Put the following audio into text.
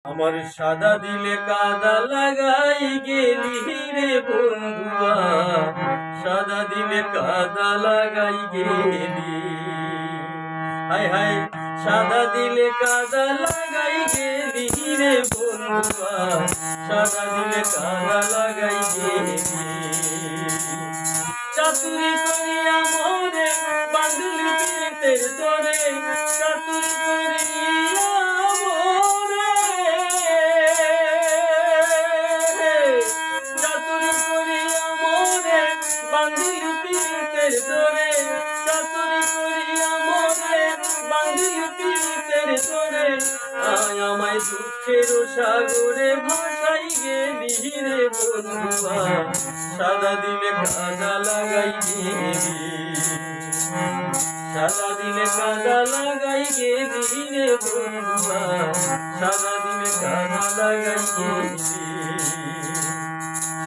আমার সাদা দিলে কাদা লাগাই গেলি রে বন্ধুয়া, সাদা দিলে কাদা লাগাই গেলি। হায় হায় সাদা দিলে কাদা লাগাই গেলি রে বন্ধুয়া, সাদা দিলে কাদা লাগাই গেলি। চাতুরি করিয়া মোরে বাঁধলি পেটের তোরে, চাতুরি করিয়া মোরে, চাতুরি করিয়া মোরে বাঁধলি পেটের তোরে, চাতুরি করিয়া মোরে বাঁধলি পেটের তোরে। আয় আমায় দুঃখের সাগরে ভাসাই গেলি রে বন্ধুয়া, সাদা দিলে কাদা লাগাই গেলি, সাদা দিলে কাদা লাগাই গেলি রে বন্ধুয়া, সাদা দিলে কাদা লাগাই গেলি।